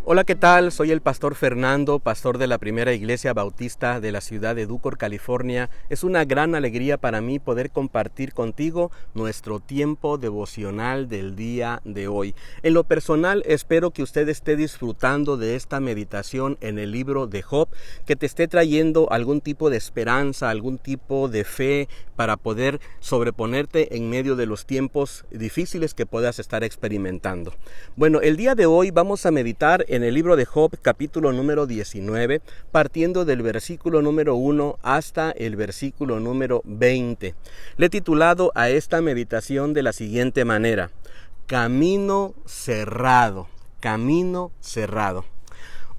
Hola, ¿qué tal? Soy el pastor Fernando, pastor de la Primera Iglesia Bautista de la ciudad de Edúcore, California. Es una gran alegría para mí poder compartir contigo nuestro tiempo devocional del día de hoy. En lo personal, espero que usted esté disfrutando de esta meditación en el libro de Job, que te esté trayendo algún tipo de esperanza, algún tipo de fe para poder sobreponerte en medio de los tiempos difíciles que puedas estar experimentando. Bueno, el día de hoy vamos a meditar en el libro de Job, capítulo número 19, partiendo del versículo número 1 hasta el versículo número 20. Le he titulado a esta meditación de la siguiente manera: Camino cerrado, camino cerrado.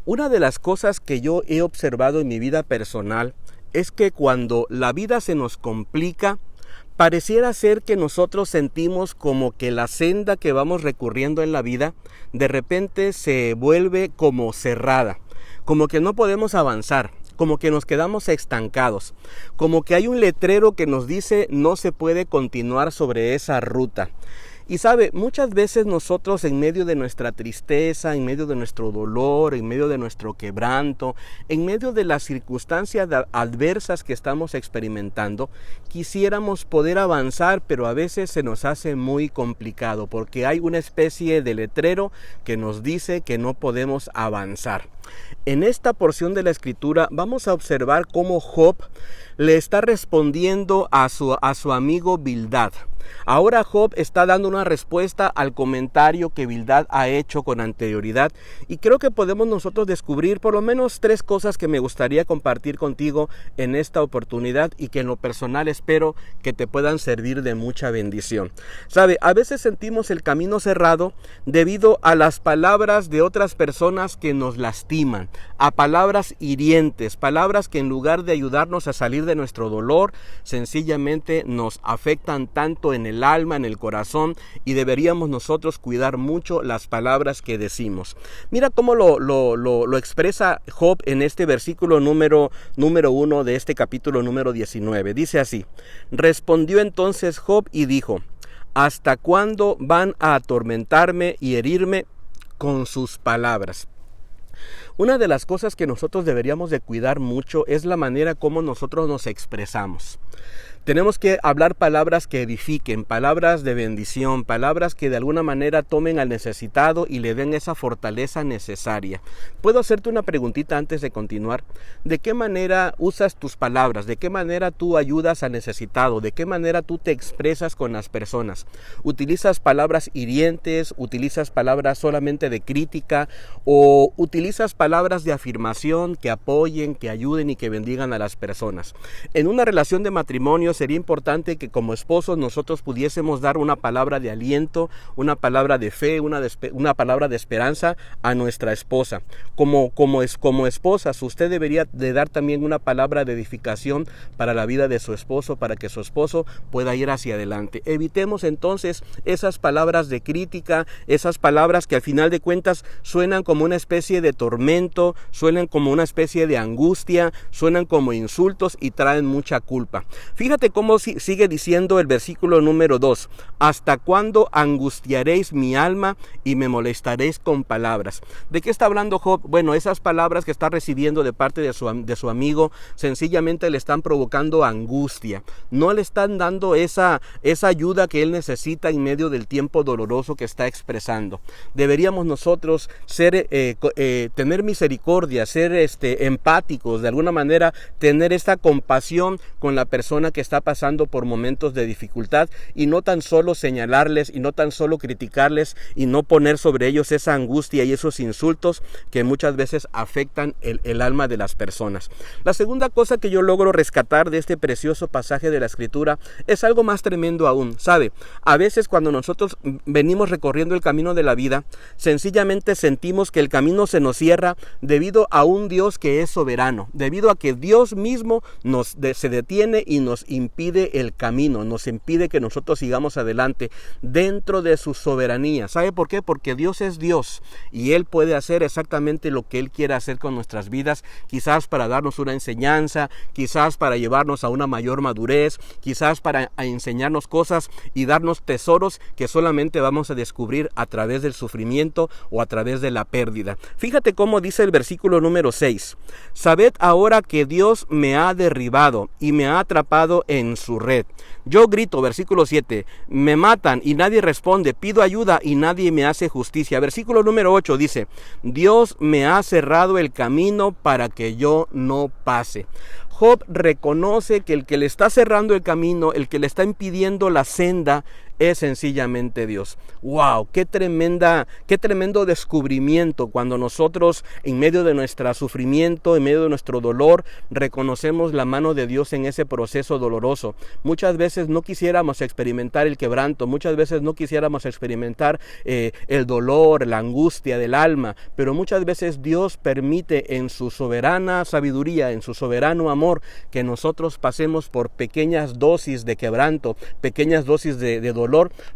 Una de las cosas que yo he observado en mi vida personal es que cuando la vida se nos complica, pareciera ser que nosotros sentimos como que la senda que vamos recurriendo en la vida de repente se vuelve como cerrada, como que no podemos avanzar, como que nos quedamos estancados, como que hay un letrero que nos dice no se puede continuar sobre esa ruta. Y sabe, muchas veces nosotros en medio de nuestra tristeza, en medio de nuestro dolor, en medio de nuestro quebranto, en medio de las circunstancias adversas que estamos experimentando, quisiéramos poder avanzar, pero a veces se nos hace muy complicado porque hay una especie de letrero que nos dice que no podemos avanzar. En esta porción de la Escritura vamos a observar cómo Job le está respondiendo a su amigo Bildad. Ahora Job está dando una respuesta al comentario que Bildad ha hecho con anterioridad, y creo que podemos nosotros descubrir por lo menos 3 cosas que me gustaría compartir contigo en esta oportunidad y que en lo personal espero que te puedan servir de mucha bendición. Sabe, a veces sentimos el camino cerrado debido a las palabras de otras personas que nos lastiman, a palabras hirientes, palabras que en lugar de ayudarnos a salir de nuestro dolor, sencillamente nos afectan tanto en el alma, en el corazón, y deberíamos nosotros cuidar mucho las palabras que decimos. Mira cómo lo expresa Job en este versículo número 1 de este capítulo número 19. Dice así: respondió entonces Job y dijo: ¿hasta cuándo van a atormentarme y herirme con sus palabras? Una de las cosas que nosotros deberíamos de cuidar mucho es la manera como nosotros nos expresamos. Tenemos que hablar palabras que edifiquen, palabras de bendición, palabras que de alguna manera tomen al necesitado y le den esa fortaleza necesaria. ¿Puedo hacerte una preguntita antes de continuar? ¿De qué manera usas tus palabras? ¿De qué manera tú ayudas al necesitado? ¿De qué manera tú te expresas con las personas? ¿Utilizas palabras hirientes? ¿Utilizas palabras solamente de crítica? ¿O utilizas palabras de afirmación que apoyen, que ayuden y que bendigan a las personas? En una relación de matrimonio sería importante que como esposos nosotros pudiésemos dar una palabra de aliento, una palabra de fe, una palabra de esperanza a nuestra esposa. Como esposas, usted debería de dar también una palabra de edificación para la vida de su esposo, para que su esposo pueda ir hacia adelante. Evitemos entonces esas palabras de crítica, esas palabras que al final de cuentas suenan como una especie de tormento, suenan como una especie de angustia, suenan como insultos y traen mucha culpa. Fíjate cómo sigue diciendo el versículo número 2: ¿hasta cuándo angustiaréis mi alma y me molestaréis con palabras? ¿De qué está hablando Job? Bueno, esas palabras que está recibiendo de parte de su amigo sencillamente le están provocando angustia. No le están dando esa ayuda que él necesita en medio del tiempo doloroso que está expresando. Deberíamos nosotros tener misericordia, ser empáticos, de alguna manera tener esta compasión con la persona que está pasando por momentos de dificultad, y no tan solo señalarles y no tan solo criticarles y no poner sobre ellos esa angustia y esos insultos que muchas veces afectan el alma de las personas. La segunda cosa que yo logro rescatar de este precioso pasaje de la Escritura es algo más tremendo aún. ¿Sabe? A veces cuando nosotros venimos recorriendo el camino de la vida, sencillamente sentimos que el camino se nos cierra debido a un Dios que es soberano, debido a que Dios mismo se detiene y impide el camino, nos impide que nosotros sigamos adelante dentro de su soberanía. ¿Sabe por qué? Porque Dios es Dios y Él puede hacer exactamente lo que Él quiere hacer con nuestras vidas, quizás para darnos una enseñanza, quizás para llevarnos a una mayor madurez, quizás para enseñarnos cosas y darnos tesoros que solamente vamos a descubrir a través del sufrimiento o a través de la pérdida. Fíjate cómo dice el versículo número 6. Sabed ahora que Dios me ha derribado y me ha atrapado en su red. Yo grito, versículo 7, me matan y nadie responde, pido ayuda y nadie me hace justicia. Versículo número 8 dice, Dios me ha cerrado el camino para que yo no pase. Job reconoce que el que le está cerrando el camino, el que le está impidiendo la senda, es sencillamente Dios. ¡Wow! ¡Qué tremendo descubrimiento cuando nosotros, en medio de nuestro sufrimiento, en medio de nuestro dolor, reconocemos la mano de Dios en ese proceso doloroso! Muchas veces no quisiéramos experimentar el quebranto, muchas veces no quisiéramos experimentar el dolor, la angustia del alma, pero muchas veces Dios permite en su soberana sabiduría, en su soberano amor, que nosotros pasemos por pequeñas dosis de quebranto, pequeñas dosis de dolor,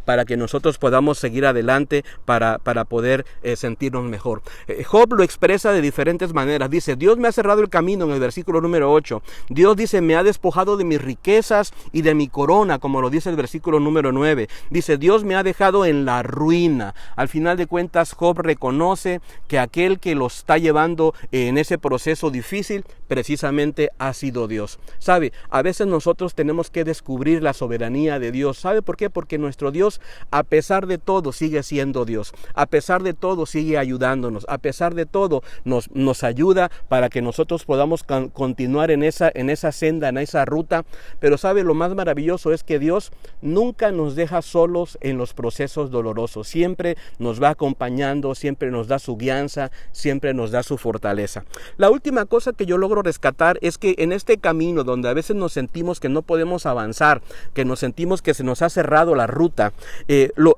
para que nosotros podamos seguir adelante, para poder sentirnos mejor. Job lo expresa de diferentes maneras. Dice, Dios me ha cerrado el camino en el versículo número 8. Dios dice, me ha despojado de mis riquezas y de mi corona, como lo dice el versículo número 9. Dice, Dios me ha dejado en la ruina. Al final de cuentas, Job reconoce que aquel que lo está llevando en ese proceso difícil, precisamente ha sido Dios. ¿Sabe? A veces nosotros tenemos que descubrir la soberanía de Dios. ¿Sabe por qué? Porque nuestro Dios, a pesar de todo, sigue siendo Dios. A pesar de todo, sigue ayudándonos. A pesar de todo, nos ayuda para que nosotros podamos continuar en esa senda, en esa ruta. Pero ¿sabe? Lo más maravilloso es que Dios nunca nos deja solos en los procesos dolorosos. Siempre nos va acompañando, siempre nos da su guianza, siempre nos da su fortaleza. La última cosa que yo logro rescatar es que en este camino donde a veces nos sentimos que no podemos avanzar, que nos sentimos que se nos ha cerrado la ruta,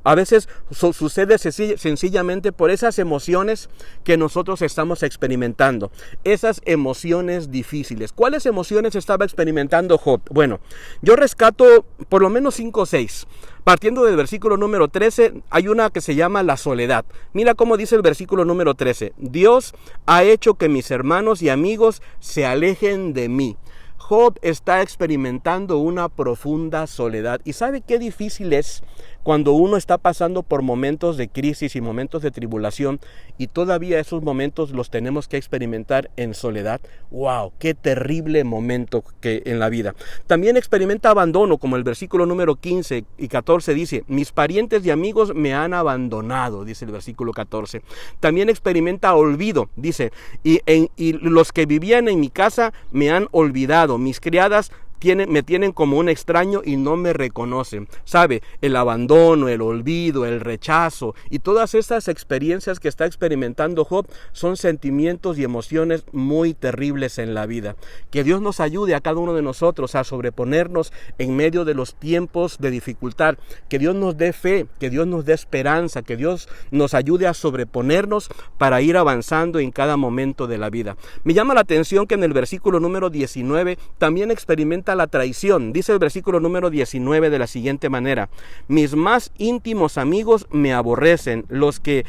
a veces sucede sencillamente por esas emociones que nosotros estamos experimentando, esas emociones difíciles. ¿Cuáles emociones estaba experimentando Job? Bueno, yo rescato por lo menos 5 o 6. Partiendo del versículo número 13, hay una que se llama la soledad. Mira cómo dice el versículo número 13. Dios ha hecho que mis hermanos y amigos se alejen de mí. Job está experimentando una profunda soledad. ¿Y sabe qué difícil es cuando uno está pasando por momentos de crisis y momentos de tribulación y todavía esos momentos los tenemos que experimentar en soledad? ¡Wow! ¡Qué terrible momento que en la vida! También experimenta abandono, como el versículo número 15 y 14 dice, mis parientes y amigos me han abandonado, dice el versículo 14. También experimenta olvido, dice, y los que vivían en mi casa me han olvidado, mis criadas me tienen como un extraño y no me reconocen. ¿Sabe? El abandono, el olvido, el rechazo y todas estas experiencias que está experimentando Job son sentimientos y emociones muy terribles en la vida. Que Dios nos ayude a cada uno de nosotros a sobreponernos en medio de los tiempos de dificultad. Que Dios nos dé fe, que Dios nos dé esperanza, que Dios nos ayude a sobreponernos para ir avanzando en cada momento de la vida. Me llama la atención que en el versículo número 19 también experimenta la traición. Dice el versículo número 19 de la siguiente manera: mis más íntimos amigos me aborrecen, los que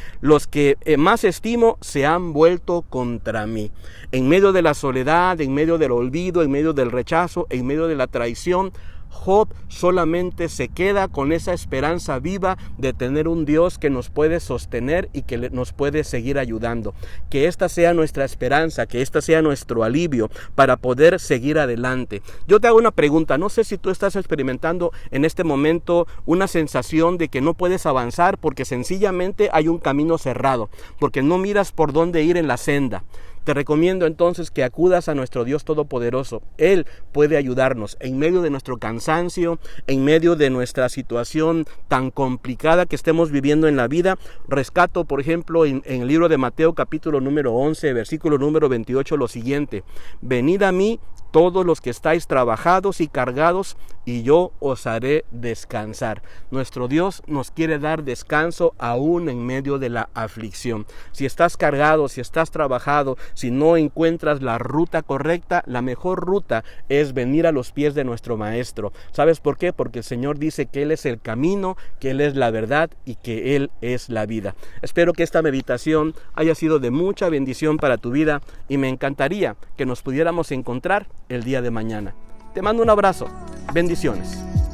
más estimo se han vuelto contra mí. En medio de la soledad, en medio del olvido, en medio del rechazo, en medio de la traición, Job solamente se queda con esa esperanza viva de tener un Dios que nos puede sostener y que nos puede seguir ayudando. Que esta sea nuestra esperanza, que esta sea nuestro alivio para poder seguir adelante. Yo te hago una pregunta, no sé si tú estás experimentando en este momento una sensación de que no puedes avanzar porque sencillamente hay un camino cerrado, porque no miras por dónde ir en la senda. Te recomiendo entonces que acudas a nuestro Dios Todopoderoso. Él puede ayudarnos en medio de nuestro cansancio, en medio de nuestra situación tan complicada que estemos viviendo en la vida. Rescato, por ejemplo, en el libro de Mateo capítulo número 11, versículo número 28, lo siguiente: venid a mí todos los que estáis trabajados y cargados, y yo os haré descansar. Nuestro Dios nos quiere dar descanso aún en medio de la aflicción. Si estás cargado, si estás trabajado, si no encuentras la ruta correcta, la mejor ruta es venir a los pies de nuestro Maestro. ¿Sabes por qué? Porque el Señor dice que Él es el camino, que Él es la verdad y que Él es la vida. Espero que esta meditación haya sido de mucha bendición para tu vida y me encantaría que nos pudiéramos encontrar el día de mañana. Te mando un abrazo. Bendiciones.